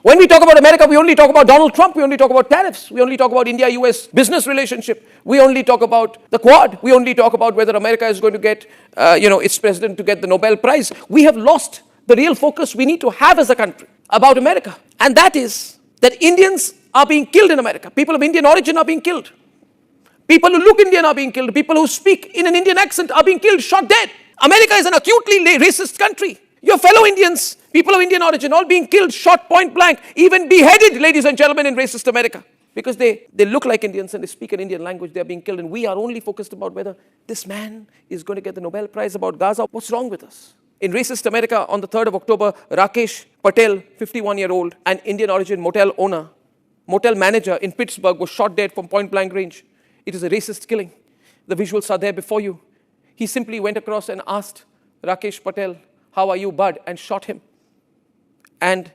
When we talk about America, we only talk about Donald Trump. We only talk about tariffs. We only talk about India-US business relationship. We only talk about the Quad. We only talk about whether America is going to get, its president to get the Nobel Prize. We have lost the real focus we need to have as a country about America. And that is that Indians are being killed in America. People of Indian origin are being killed. People who look Indian are being killed. People who speak in an Indian accent are being killed, shot dead. America is an acutely racist country. Your fellow Indians, people of Indian origin, all being killed, shot point blank, even beheaded, ladies and gentlemen, in racist America. Because they look like Indians and they speak an Indian language, they are being killed. And we are only focused about whether this man is going to get the Nobel Prize about Gaza. What's wrong with us? In racist America, on the 3rd of October, Rakesh Patel, 51-year-old, an Indian origin motel owner, motel manager in Pittsburgh, was shot dead from point blank range. It is a racist killing. The visuals are there before you. He simply went across and asked Rakesh Patel, "How are you, bud?" and shot him. And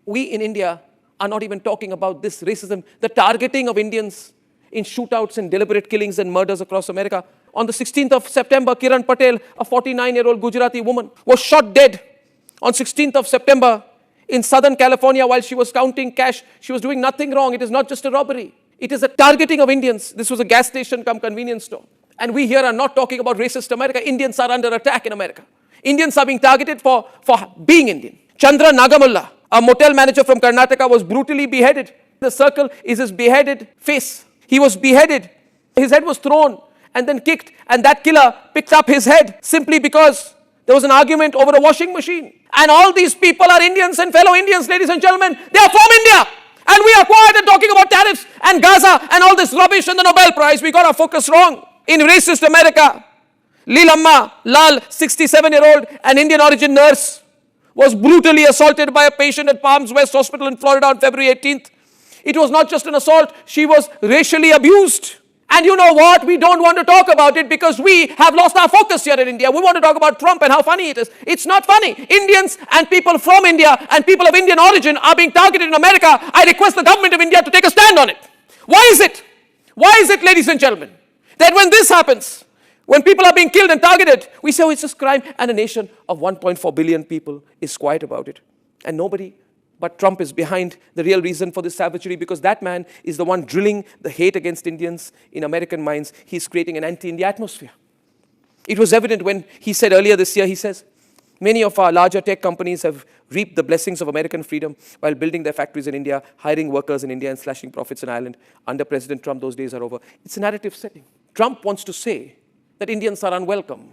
we in India are not even talking about this racism, the targeting of Indians in shootouts and deliberate killings and murders across America. On the 16th of September, Kiran Patel, a 49-year-old Gujarati woman, was shot dead on 16th of September in Southern California while she was counting cash. She was doing nothing wrong. It is not just a robbery. It is a targeting of Indians. This was a gas station cum convenience store. And we here are not talking about racist America. Indians are under attack in America. Indians are being targeted for being Indian. Chandra Nagamulla, a motel manager from Karnataka, was brutally beheaded. The circle is his beheaded face. He was beheaded. His head was thrown and then kicked, and that killer picked up his head simply because there was an argument over a washing machine. And all these people are Indians and fellow Indians, ladies and gentlemen. They are from India. And we are quiet and talking about tariffs and Gaza and all this rubbish and the Nobel Prize. We got our focus wrong. In racist America, Leelamma Lal, 67-year-old, an Indian origin nurse, was brutally assaulted by a patient at Palms West Hospital in Florida on February 18th. It was not just an assault, she was racially abused. And you know what? We don't want to talk about it because we have lost our focus here in India. We want to talk about Trump and how funny it is. It's not funny. Indians and people from India and people of Indian origin are being targeted in America. I request the government of India to take a stand on it. Why is it? Why is it, ladies and gentlemen, that when this happens, when people are being killed and targeted, we say, oh, it's just crime, and a nation of 1.4 billion people is quiet about it. And nobody but Trump is behind the real reason for this savagery, because that man is the one drilling the hate against Indians in American minds. He's creating an anti-India atmosphere. It was evident when he said earlier this year, he says, many of our larger tech companies have reaped the blessings of American freedom while building their factories in India, hiring workers in India and slashing profits in Ireland. Under President Trump, those days are over. It's a narrative setting. Trump wants to say that Indians are unwelcome.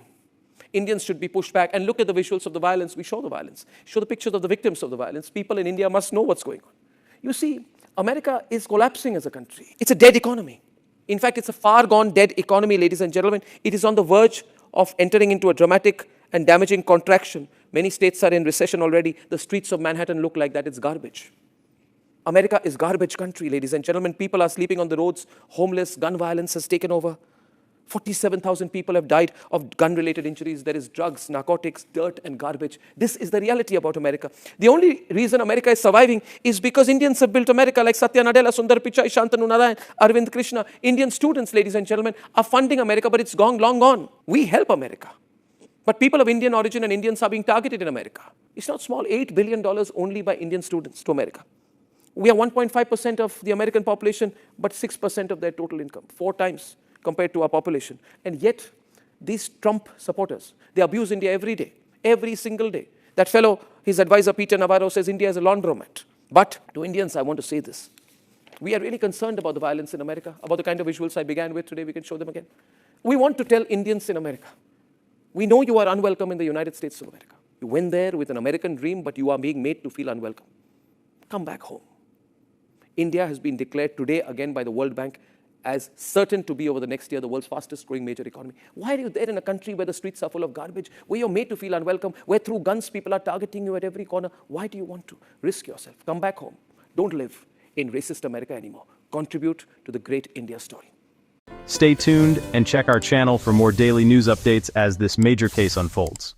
Indians should be pushed back. And look at the visuals of the violence. We show the violence. Show the pictures of the victims of the violence. People in India must know what's going on. You see, America is collapsing as a country. It's a dead economy. In fact, it's a far gone dead economy, ladies and gentlemen. It is on the verge of entering into a dramatic and damaging contraction. Many states are in recession already. The streets of Manhattan look like that. It's garbage. America is garbage country, ladies and gentlemen. People are sleeping on the roads. Homeless. Gun violence has taken over. 47,000 people have died of gun-related injuries. There is drugs, narcotics, dirt, and garbage. This is the reality about America. The only reason America is surviving is because Indians have built America, like Satya Nadella, Sundar Pichai, Shantanu Narayan, Arvind Krishna. Indian students, ladies and gentlemen, are funding America, but it's long gone. We help America. But people of Indian origin and Indians are being targeted in America. It's not small, $8 billion only by Indian students to America. We are 1.5% of the American population, but 6% of their total income, 4 times compared to our population. And yet, these Trump supporters, they abuse India every day, every single day. That fellow, his advisor Peter Navarro, says India is a laundromat. But to Indians, I want to say this. We are really concerned about the violence in America, about the kind of visuals I began with today. We can show them again. We want to tell Indians in America, we know you are unwelcome in the United States of America. You went there with an American dream, but you are being made to feel unwelcome. Come back home. India has been declared today again by the World Bank as certain to be over the next year the world's fastest growing major economy. Why are you there in a country where the streets are full of garbage, where you're made to feel unwelcome, where through guns people are targeting you at every corner? Why do you want to risk yourself? Come back home. Don't live in racist America anymore. Contribute to the great India story. Stay tuned and check our channel for more daily news updates as this major case unfolds.